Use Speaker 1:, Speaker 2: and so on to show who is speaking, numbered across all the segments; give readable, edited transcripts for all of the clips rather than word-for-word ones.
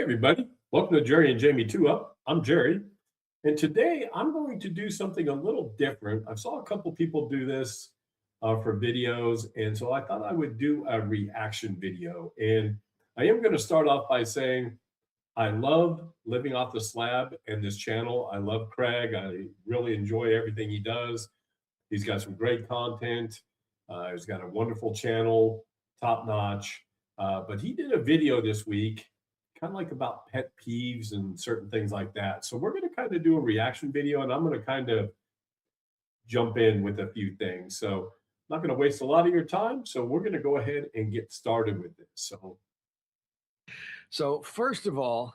Speaker 1: everybody, welcome to Jerry and Jamie 2 Up. I'm Jerry, and today I'm going to do something a little different. I saw a couple people do this for videos, and so I thought I would do a reaction video. And I am going to start off by saying I love Living Off the Slab and this channel. I love Craig. I really enjoy everything he does. He's got some great content. He's got a wonderful channel, top notch. But he did a video this week, kind of like about pet peeves and certain things like that. So we're going to kind of do a reaction video, and I'm going to kind of jump in with a few things. So I'm not going to waste a lot of your time. So we're going to go ahead and get started with this.
Speaker 2: So, first of all,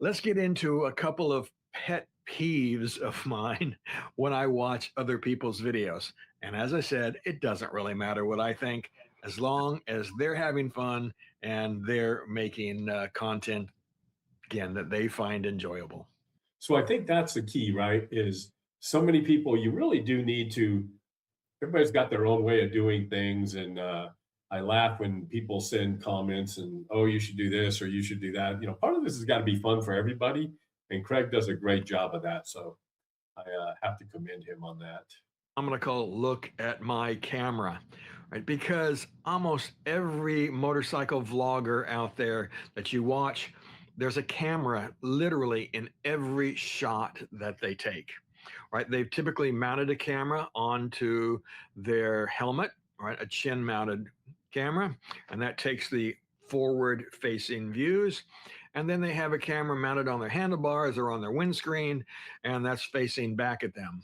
Speaker 2: let's get into a couple of pet peeves of mine when I watch other people's videos. And as I said, it doesn't really matter what I think as long as they're having fun and they're making content, again, that they find enjoyable.
Speaker 1: So I think that's the key, right? Is so many people, you really do need to, everybody's got their own way of doing things. And I laugh when people send comments and, oh, you should do this or you should do that. You know, part of this has got to be fun for everybody. And Craig does a great job of that. So I have to commend him on that.
Speaker 2: I'm going to call it look at my camera, right? Because almost every motorcycle vlogger out there that you watch, there's a camera literally in every shot that they take, right? They've typically mounted a camera onto their helmet, right? A chin mounted camera, and that takes the forward facing views. And then they have a camera mounted on their handlebars or on their windscreen, and that's facing back at them.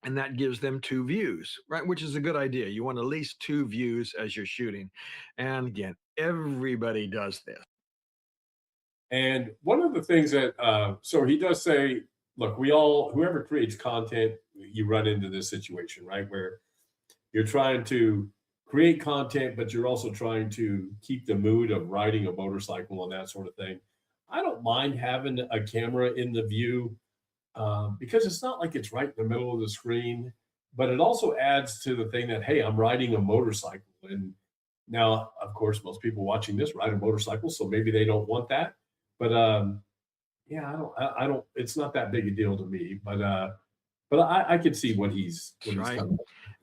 Speaker 2: And that gives them two views, right? Which is a good idea. You want at least two views as you're shooting. And again, everybody does this.
Speaker 1: And one of the things that, so he does say, look, we all, whoever creates content, you run into this situation, right? Where you're trying to create content, but you're also trying to keep the mood of riding a motorcycle and that sort of thing. I don't mind having a camera in the view because it's not like it's right in the middle of the screen, but it also adds to the thing that, hey, I'm riding a motorcycle. And now, of course, most people watching this ride a motorcycle, so maybe they don't want that. But yeah, I don't. It's not that big a deal to me. But I can see what he's
Speaker 2: Right.
Speaker 1: coming.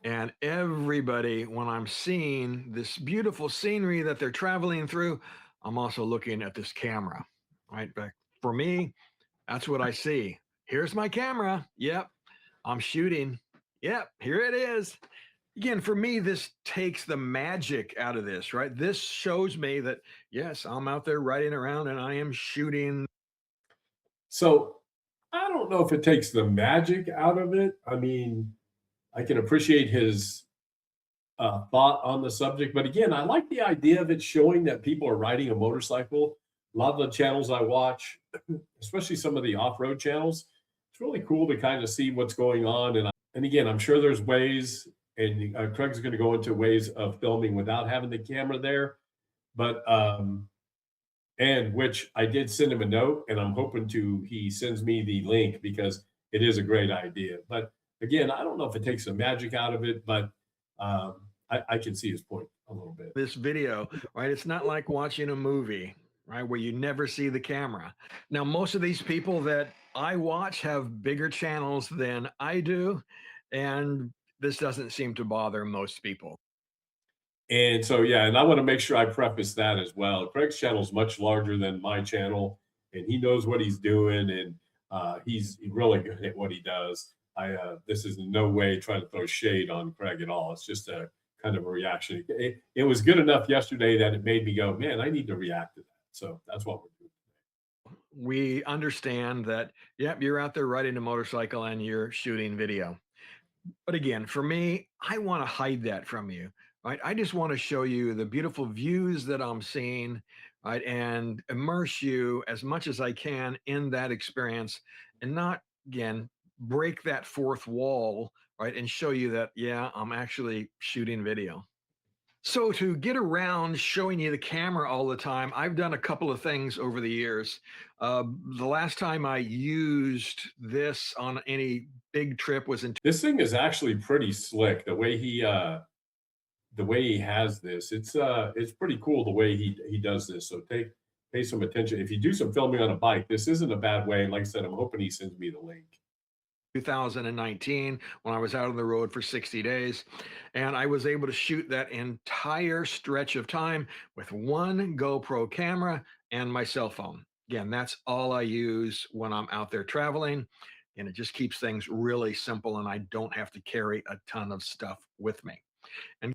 Speaker 2: And everybody, when I'm seeing this beautiful scenery that they're traveling through, I'm also looking at this camera, right? But for me, that's what I see. Here's my camera. Yep. I'm shooting. Yep. Here it is. Again, for me, this takes the magic out of this, right? This shows me that, yes, I'm out there riding around and I am shooting.
Speaker 1: So I don't know if it takes the magic out of it. I mean, I can appreciate his thought on the subject, but again, I like the idea of it showing that people are riding a motorcycle. A lot of the channels I watch, especially some of the off-road channels, it's really cool to kind of see what's going on. And again, I'm sure there's ways, and Craig's going to go into ways of filming without having the camera there. But and which I did send him a note, and I'm hoping to he sends me the link because it is a great idea. But again, I don't know if it takes the magic out of it, but I can see his point a little bit.
Speaker 2: This video, right? It's not like watching a movie, right? Where you never see the camera. Now, most of these people that I watch have bigger channels than I do, and this doesn't seem to bother most people.
Speaker 1: And so, yeah, and I want to make sure I preface that as well. Craig's channel is much larger than my channel, and he knows what he's doing, and he's really good at what he does. This is in no way trying to throw shade on Craig at all. It's just a kind of a reaction. It was good enough yesterday that it made me go, man, I need to react to that. So that's what we're doing.
Speaker 2: We understand that, yep, you're out there riding a motorcycle and you're shooting video. But again, for me, I want to hide that from you, right? I just want to show you the beautiful views that I'm seeing, right? And immerse you as much as I can in that experience and not, again, break that fourth wall, right? And show you that, yeah, I'm actually shooting video. So to get around showing you the camera all the time, I've done a couple of things over the years. The last time I used this on any big trip was in.
Speaker 1: This thing is actually pretty slick. The way he has this, it's pretty cool the way he does this. So pay some attention. If you do some filming on a bike, this isn't a bad way. Like I said, I'm hoping he sends me the link.
Speaker 2: 2019 when I was out on the road for 60 days. And I was able to shoot that entire stretch of time with one GoPro camera and my cell phone. Again, that's all I use when I'm out there traveling. And it just keeps things really simple, and I don't have to carry a ton of stuff with me. And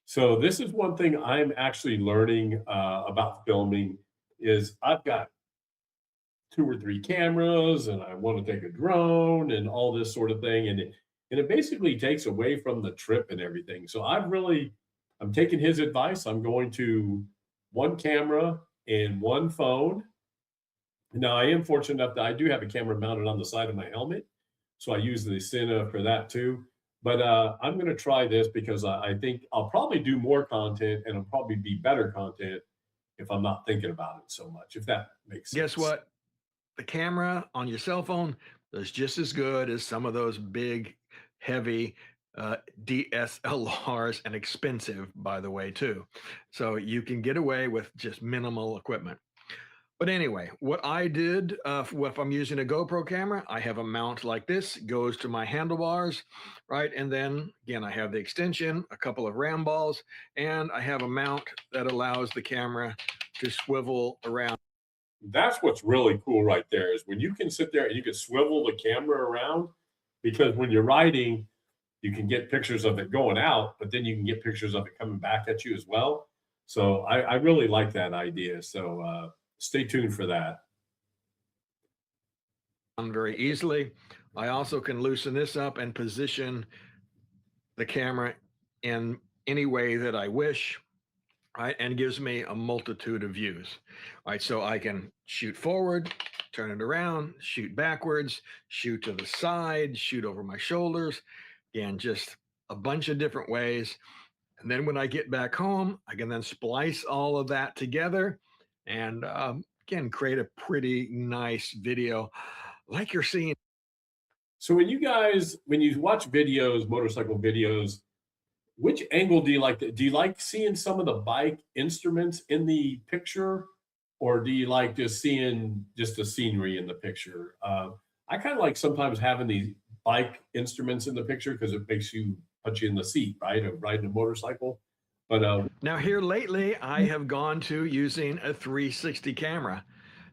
Speaker 1: So this is one thing I'm actually learning about filming is I've got two or three cameras and I want to take a drone and all this sort of thing. And it basically takes away from the trip and everything. So I'm taking his advice. I'm going to one camera and one phone. Now I am fortunate enough that I do have a camera mounted on the side of my helmet. So I use the Cine for that too. But I'm going to try this because I think I'll probably do more content and it'll probably be better content if I'm not thinking about it so much, if that makes
Speaker 2: guess
Speaker 1: sense.
Speaker 2: what? The camera on your cell phone is just as good as some of those big, heavy DSLRs, and expensive, by the way, too. So you can get away with just minimal equipment. But anyway, what I did, if I'm using a GoPro camera, I have a mount like this, goes to my handlebars, right? And then again, I have the extension, a couple of ram balls, and I have a mount that allows the camera to swivel around.
Speaker 1: That's what's really cool right there is when you can sit there and you can swivel the camera around because when you're riding, you can get pictures of it going out, but then you can get pictures of it coming back at you as well. So I really like that idea. So stay tuned for that.
Speaker 2: Very easily. I also can loosen this up and position the camera in any way that I wish, right? And gives me a multitude of views, right? So I can shoot forward, turn it around, shoot backwards, shoot to the side, shoot over my shoulders, and just a bunch of different ways. And then when I get back home, I can then splice all of that together and again, create a pretty nice video like you're seeing.
Speaker 1: So when you watch videos, motorcycle videos, which angle do you like? Do you like seeing some of the bike instruments in the picture, or do you like just seeing just the scenery in the picture? I kind of like sometimes having these bike instruments in the picture because it makes you put you in the seat, right, of riding a motorcycle. But
Speaker 2: Now, here lately, I have gone to using a 360 camera.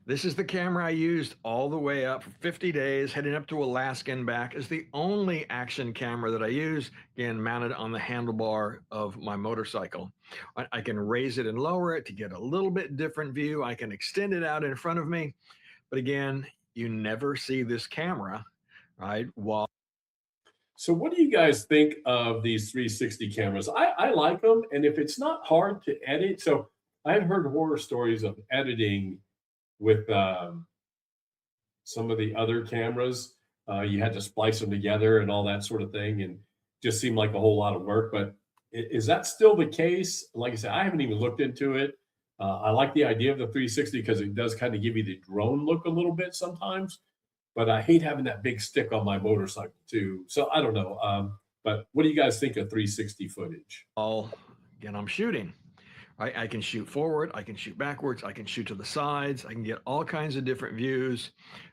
Speaker 2: This is the camera I used all the way up for 50 days, heading up to Alaska and back. Is the only action camera that I use, again, mounted on the handlebar of my motorcycle. I can raise it and lower it to get a little bit different view. I can extend it out in front of me. But again, you never see this camera, right? While
Speaker 1: so, what do you guys think of these 360 cameras? I like them, and if it's not hard to edit, so I've heard horror stories of editing with some of the other cameras. You had to splice them together and all that sort of thing, and just seemed like a whole lot of work. But is that still the case? Like I said, I haven't even looked into it. I like the idea of the 360 because it does kind of give you the drone look a little bit sometimes. But I hate having that big stick on my motorcycle too. So I don't know. But what do you guys think of 360 footage?
Speaker 2: again, I'm shooting. I can shoot forward, I can shoot backwards, I can shoot to the sides, I can get all kinds of different views,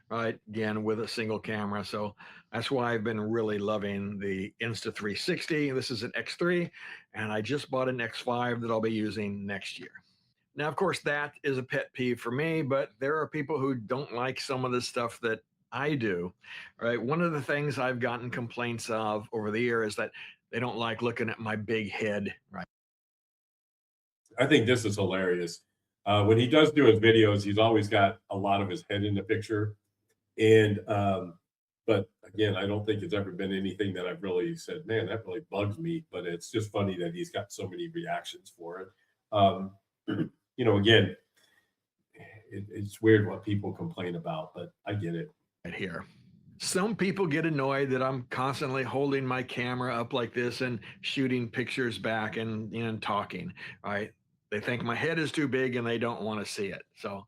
Speaker 2: right? Again, with a single camera. So that's why I've been really loving the Insta360. This is an X3, and I just bought an X5 that I'll be using next year. Now, of course, that is a pet peeve for me, but there are people who don't like some of the stuff that I do, right? One of the things I've gotten complaints of over the year is that they don't like looking at my big head, right?
Speaker 1: I think this is hilarious. When he does do his videos, he's always got a lot of his head in the picture. And but again, I don't think it's ever been anything that I've really said, man, that really bugs me. But it's just funny that he's got so many reactions for it. Um, again, it's weird what people complain about, but I get it.
Speaker 2: Right here. Some people get annoyed that I'm constantly holding my camera up like this and shooting pictures back and talking, right? They think my head is too big and they don't want to see it. So,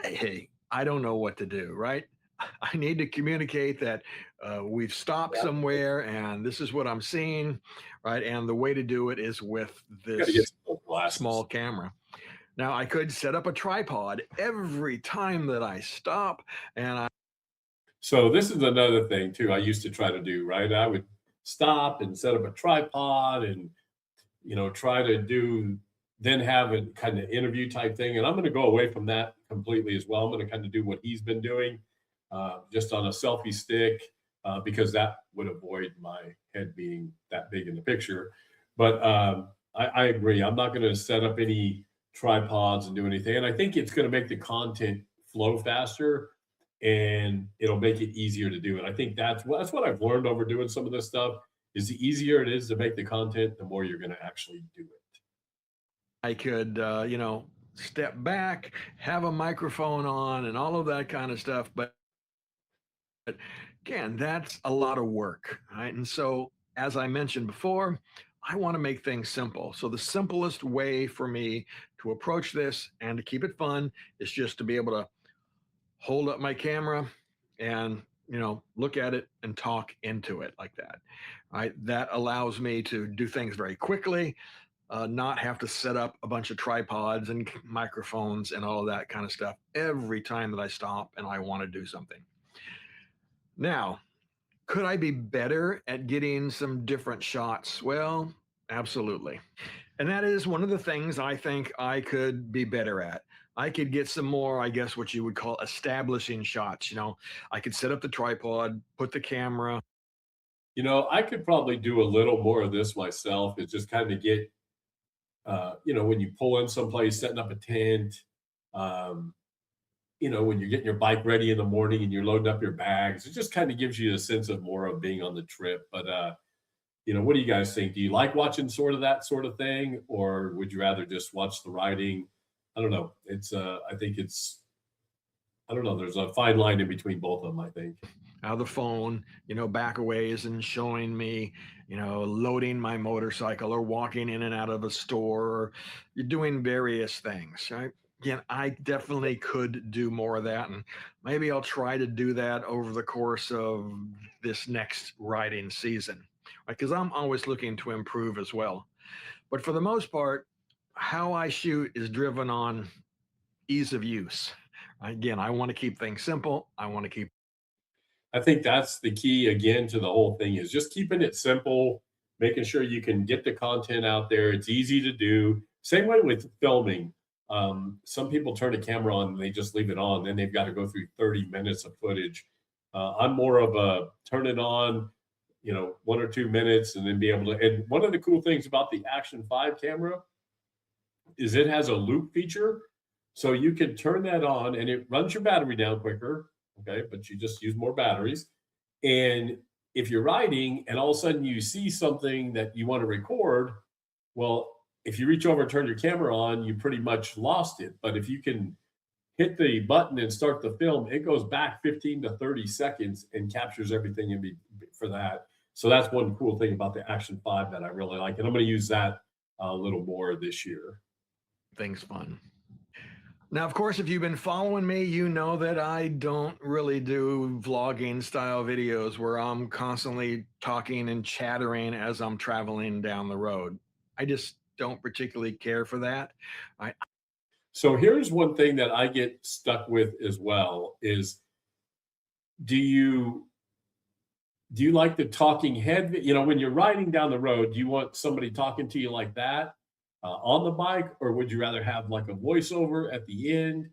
Speaker 2: hey, I don't know what to do, right? I need to communicate that we've stopped
Speaker 1: Yeah,
Speaker 2: somewhere and this is what I'm seeing, right? And the way to do it is with
Speaker 1: got to get
Speaker 2: this
Speaker 1: some glasses.
Speaker 2: small camera. Now, I could set up a tripod every time that I stop, and I
Speaker 1: So this is another thing too I used to try to do, right? I would stop and set up a tripod and try to do then have a kind of interview type thing. And I'm going to go away from that completely as well. I'm going to kind of do what he's been doing, just on a selfie stick, because that would avoid my head being that big in the picture. But I agree. I'm not going to set up any tripods and do anything. And I think it's going to make the content flow faster and it'll make it easier to do it. I think that's what I've learned over doing some of this stuff is the easier it is to make the content, the more you're going to actually do it.
Speaker 2: I could, step back, have a microphone on, and all of that kind of stuff. But again, that's a lot of work, right? And so, as I mentioned before, I want to make things simple. So, the simplest way for me to approach this and to keep it fun is just to be able to hold up my camera and look at it and talk into it like that. Right, that allows me to do things very quickly, not have to set up a bunch of tripods and microphones and all of that kind of stuff every time that I stop and I want to do something. Now, could I be better at getting some different shots? Well, absolutely. And that is one of the things I think I could be better at. I could get some more, I guess, what you would call establishing shots. I could set up the tripod, put the camera.
Speaker 1: I could probably do a little more of this myself. Is just kind of get, when you pull in someplace, setting up a tent, um, when you're getting your bike ready in the morning and you're loading up your bags, it just kind of gives you a sense of more of being on the trip. But what do you guys think? Do you like watching sort of that sort of thing, or would you rather just watch the riding? I don't know. I think I don't know. There's a fine line in between both of them, I think.
Speaker 2: Out of the phone, back a ways and showing me, loading my motorcycle or walking in and out of a store, or you're doing various things, right? Again, I definitely could do more of that. And maybe I'll try to do that over the course of this next riding season, right? Because I'm always looking to improve as well. But for the most part, how I shoot is driven on ease of use. Again, I want to keep things simple. I want to keep
Speaker 1: I think that's the key again to the whole thing is just keeping it simple, making sure you can get the content out there. It's easy to do. Same way with filming. Some people turn a camera on and they just leave it on. Then they've got to go through 30 minutes of footage. I'm more of a turn it on, 1 or 2 minutes, and then be able to. And one of the cool things about the Action 5 camera is it has a loop feature. So you can turn that on and it runs your battery down quicker. Okay. But you just use more batteries. And if you're riding and all of a sudden you see something that you want to record, well, if you reach over and turn your camera on, you pretty much lost it. But if you can hit the button and start the film, it goes back 15 to 30 seconds and captures everything for that. So that's one cool thing about the Action 5 that I really like. And I'm going to use that a little more this year.
Speaker 2: things fun. Now, of course, if you've been following me, you know that I don't really do vlogging style videos where I'm constantly talking and chattering as I'm traveling down the road. I just don't particularly care for that. I
Speaker 1: So here's one thing that I get stuck with as well is do you do you like the talking head? When you're riding down the road, do you want somebody talking to you like that on the bike, or would you rather have like a voiceover at the end?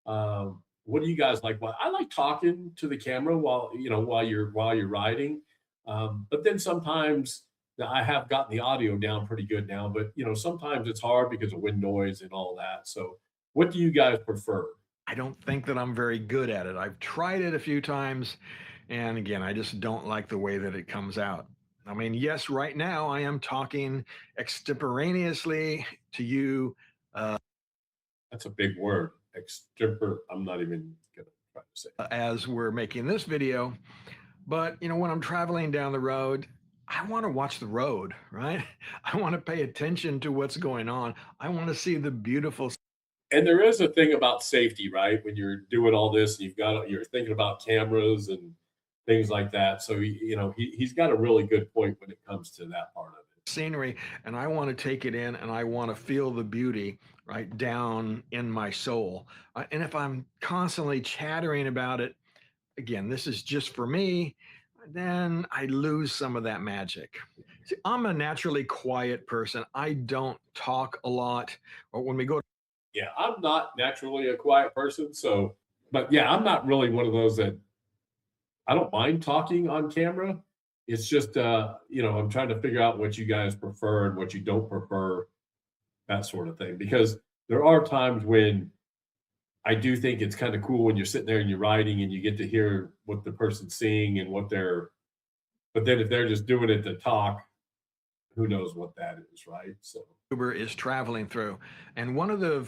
Speaker 1: What do you guys like? Well, I like talking to the camera while you're riding, but then sometimes now I have gotten the audio down pretty good now, but sometimes it's hard because of wind noise and all that. So, what do you guys prefer?
Speaker 2: I don't think that I'm very good at it. I've tried it a few times, and again, I just don't like the way that it comes out. I mean, yes, right now I am talking extemporaneously to you
Speaker 1: That's a big word. Extrovert. I'm not even gonna try to say it.
Speaker 2: as we're making this video. But, when I'm traveling down the road, I want to watch the road, right? I want to pay attention to what's going on. I want to see the beautiful.
Speaker 1: And there is a thing about safety, right? When you're doing all this, you're thinking about cameras and things like that. So he's got a really good point when it comes to that part of it.
Speaker 2: scenery and I want to take it in and I want to feel the beauty right down in my soul. And if I'm constantly chattering about it, again, this is just for me, then I lose some of that magic. See, I'm a naturally quiet person. I don't talk a lot. Or when we go,
Speaker 1: Yeah, I'm not naturally a quiet person, so but yeah, I'm not really one of those that I don't mind talking on camera. It's just I'm trying to figure out what you guys prefer and what you don't prefer, that sort of thing. Because there are times when I do think it's kind of cool when you're sitting there and you're writing and you get to hear what the person's seeing and what they're but then if they're just doing it to talk, who knows what that is, right? So
Speaker 2: Uber is traveling through. And one of the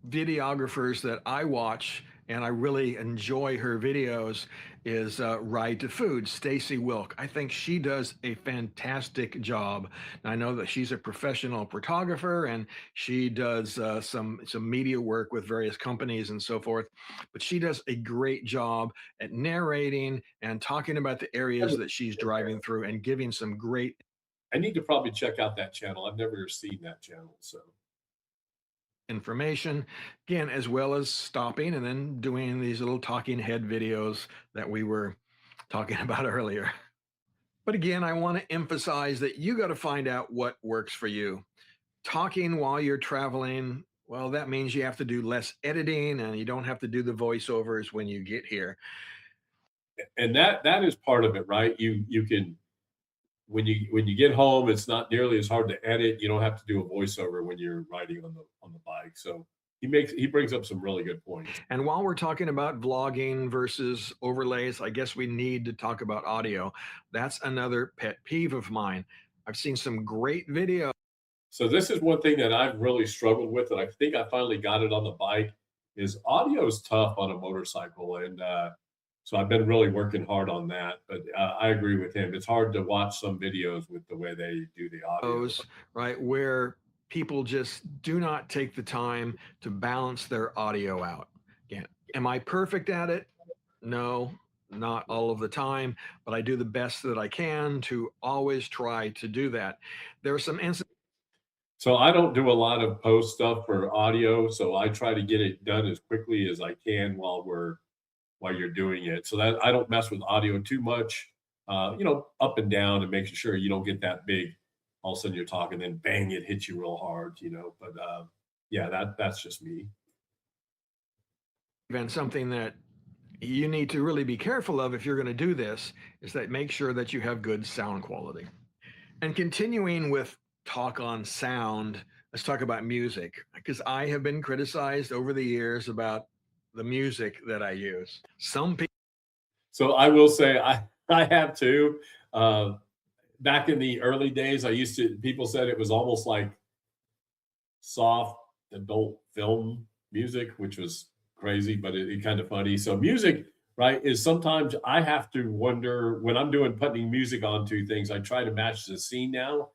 Speaker 2: videographers that I watch and I really enjoy her videos is Ride to Food, Stacy Wilk. I think she does a fantastic job. I know that she's a professional photographer and she does some media work with various companies and so forth. But she does a great job at narrating and talking about the areas that she's driving through and giving some great
Speaker 1: I need to probably check out that channel. I've never seen that channel. So
Speaker 2: information, again, as well as stopping and then doing these little talking head videos that we were talking about earlier. But again, I want to emphasize that you got to find out what works for you. Talking while you're traveling, well, that means you have to do less editing and you don't have to do the voiceovers when you get here.
Speaker 1: and that is part of it, right? You can when you get home, it's not nearly as hard to edit. You don't have to do a voiceover when you're riding on the bike. So he brings up some really good points.
Speaker 2: And while we're talking about vlogging versus overlays, I guess we need to talk about audio. That's another pet peeve of mine. I've seen some great videos.
Speaker 1: So this is one thing that I've really struggled with, and I think I finally got it on the bike. Is audio is tough on a motorcycle, and so I've been really working hard on that. But I agree with him; it's hard to watch some videos with the way they do the audio.
Speaker 2: Right, where people just do not take the time to balance their audio out. Again, am I perfect at it? No, not all of the time, but I do the best that I can to always try to do that. There are some instances.
Speaker 1: So I don't do a lot of post stuff for audio, so I try to get it done as quickly as I can while you're doing it. So that I don't mess with audio too much. Up and down and making sure you don't get that big. All of a sudden you're talking, then bang, it hits you real hard. But yeah, that's just me.
Speaker 2: And something that you need to really be careful of if you're going to do this is that make sure that you have good sound quality. And continuing with talk on sound, let's talk about music because I have been criticized over the years about the music that I use. Some people
Speaker 1: So I will say I have too. Back in the early days, I used to. People said it was almost like soft adult film music, which was crazy, but it kind of funny. So music, right, is sometimes I have to wonder when I'm doing putting music onto things, I try to match the scene now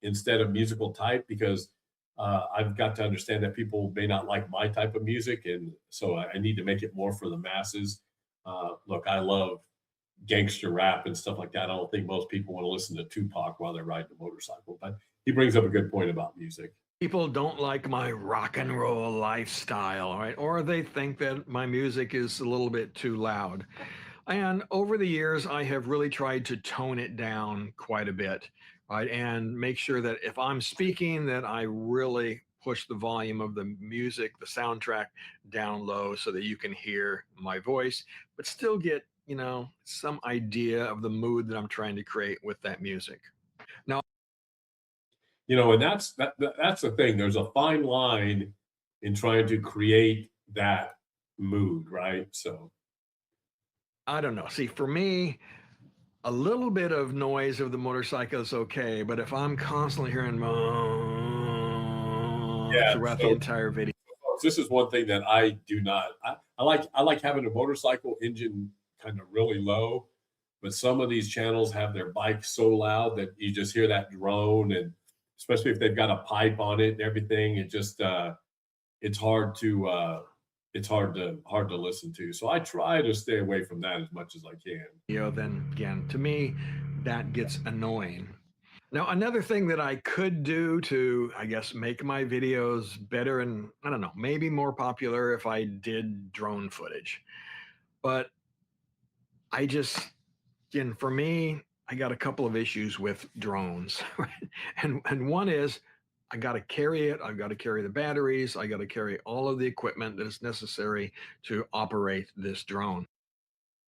Speaker 1: instead of musical type because I've got to understand that people may not like my type of music, and so I need to make it more for the masses. Look, I love gangster rap and stuff like that. I don't think most people want to listen to Tupac while they're riding a motorcycle, but he brings up a good point about music.
Speaker 2: people don't like my rock and roll lifestyle, right? Or they think that my music is a little bit too loud. And over the years, I have really tried to tone it down quite a bit, right? And make sure that if I'm speaking, that I really push the volume of the music, the soundtrack down low so that you can hear my voice, but still get, some idea of the mood that I'm trying to create with that music. Now,
Speaker 1: And that's the thing. There's a fine line in trying to create that mood, right? So
Speaker 2: I don't know. See, for me, a little bit of noise of the motorcycle is okay, but if I'm constantly hearing
Speaker 1: yeah,
Speaker 2: throughout the
Speaker 1: so
Speaker 2: entire video,
Speaker 1: this is one thing that I do not. I like having a motorcycle engine kind of really low, but some of these channels have their bike so loud that you just hear that drone, and especially if they've got a pipe on it and everything, it's hard to hard to listen to. So I try to stay away from that as much as I can.
Speaker 2: then again, to me, that gets annoying. Now, another thing that I could do to, I guess, make my videos better and I don't know, maybe more popular if I did drone footage. But I just, again, for me, I got a couple of issues with drones. Right? And one is I got to carry it. I've got to carry the batteries. I got to carry all of the equipment that is necessary to operate this drone.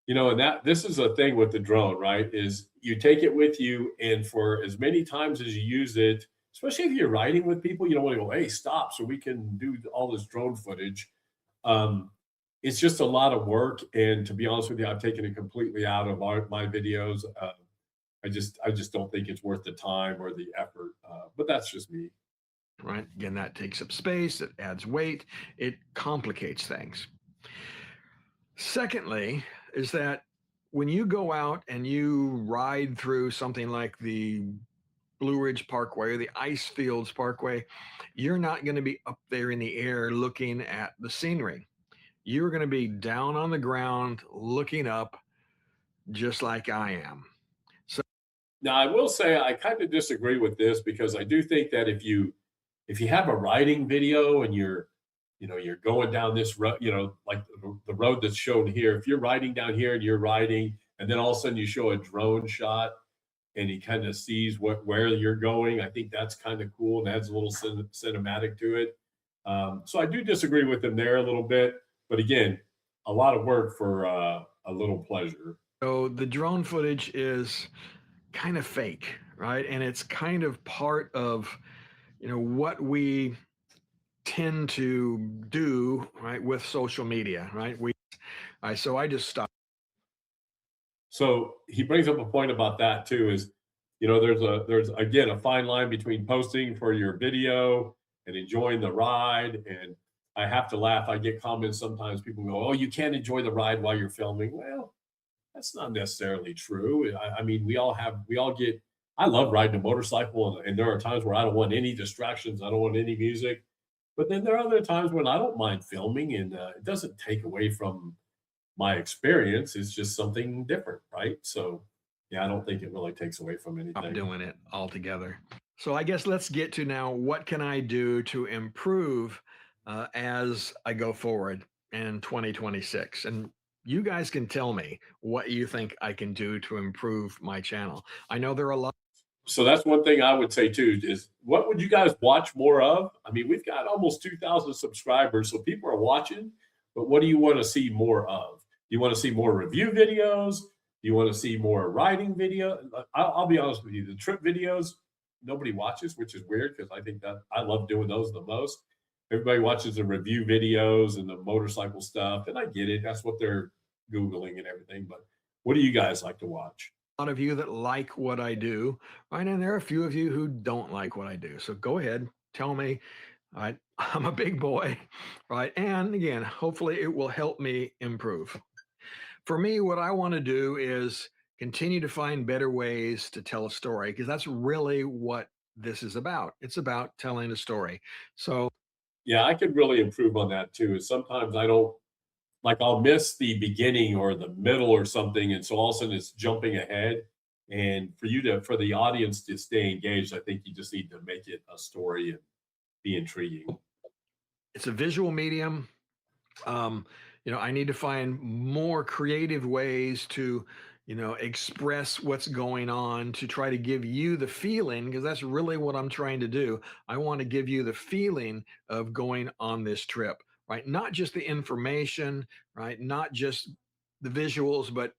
Speaker 1: And that this is a thing with the drone, right? Is you take it with you, and for as many times as you use it, especially if you're riding with people, you don't want to go, "Hey, stop," so we can do all this drone footage. Um, it's just a lot of work, and to be honest with you, I've taken it completely out of my videos. I just don't think it's worth the time or the effort. But that's just me.
Speaker 2: Right? Again, that takes up space, it adds weight, it complicates things. Secondly, is that when you go out and you ride through something like the Blue Ridge Parkway or the Ice Fields Parkway, you're not going to be up there in the air looking at the scenery. You're going to be down on the ground looking up, just like I am. So,
Speaker 1: Now, I will say I kind of disagree with this because I do think that if you have a riding video and you're going down this road, like the road that's shown here, if you're riding down here and you're riding, and then all of a sudden you show a drone shot and he kind of sees where you're going, I think that's kind of cool and adds a little cinematic to it. So I do disagree with them there a little bit, but again, a lot of work for a little pleasure.
Speaker 2: so the drone footage is kind of fake, right? And it's kind of part of what we tend to do, right, with social media, right? So I just stopped.
Speaker 1: So he brings up a point about that too. Is there's again a fine line between posting for your video and enjoying the ride. And I have to laugh. I get comments sometimes. People go, "Oh, you can't enjoy the ride while you're filming." Well, that's not necessarily true. I mean, we all get. I love riding a motorcycle, and there are times where I don't want any distractions. I don't want any music. But then there are other times when I don't mind filming, and it doesn't take away from my experience. Is just something different, right? So, yeah, I don't think it really takes away from
Speaker 2: Stop
Speaker 1: anything.
Speaker 2: doing it altogether. So I guess let's get to now what can I do to improve as I go forward in 2026? And you guys can tell me what you think I can do to improve my channel. I know there are a lot.
Speaker 1: So that's one thing I would say too is what would you guys watch more of? I mean, we've got almost 2,000 subscribers, so people are watching, but what do you want to see more of? Do you want to see more review videos? Do you want to see more riding video? I'll be honest with you, the trip videos, nobody watches, which is weird because I think that I love doing those the most. Everybody watches the review videos and the motorcycle stuff, and I get it. That's what they're Googling and everything. But what do you guys like to watch?
Speaker 2: Lot of you that like what I do, right? And there are a few of you who don't like what I do. So go ahead, tell me. Right? I'm a big boy, right? And again, hopefully it will help me improve. For me, what I want to do is continue to find better ways to tell a story because that's really what this is about. It's about telling a story. So,
Speaker 1: Yeah, I could really improve on that too. Sometimes I don't like I'll miss the beginning or the middle or something, and so all of a sudden it's jumping ahead. And for the audience to stay engaged, I think you just need to make it a story and be intriguing.
Speaker 2: it's a visual medium. um, I need to find more creative ways to, express what's going on to try to give you the feeling, because that's really what I'm trying to do. I want to give you the feeling of going on this trip, right? Not just the information, right? Not just the visuals, but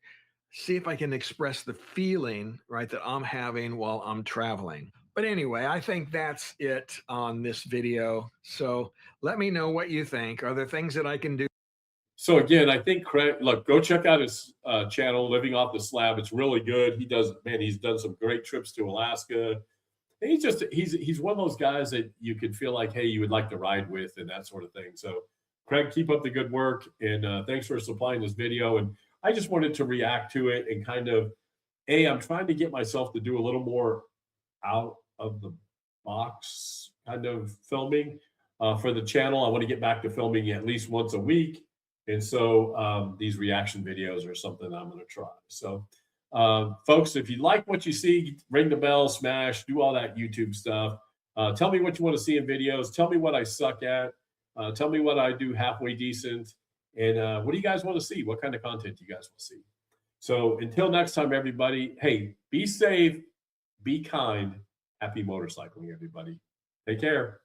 Speaker 2: see if I can express the feeling, right, that I'm having while I'm traveling. But anyway, I think that's it on this video. So let me know what you think. Are there things that I can do?
Speaker 1: So again, I think Craig, look, go check out his channel, Living Off the Slab. It's really good. He's done some great trips to Alaska. And he's one of those guys that you could feel like, hey, you would like to ride with and that sort of thing. So, Craig, keep up the good work, and thanks for supplying this video. And I just wanted to react to it and kind of, I'm trying to get myself to do a little more out of the box kind of filming for the channel. I want to get back to filming at least once a week, and so these reaction videos are something I'm going to try. So Folks, if you like what you see, ring the bell, smash, do all that YouTube stuff. Tell me what you want to see in videos. Tell me what I suck at. Tell me what I do halfway decent. And what do you guys want to see? What kind of content do you guys want to see? So until next time, everybody, hey, be safe, be kind. Happy motorcycling, everybody. Take care.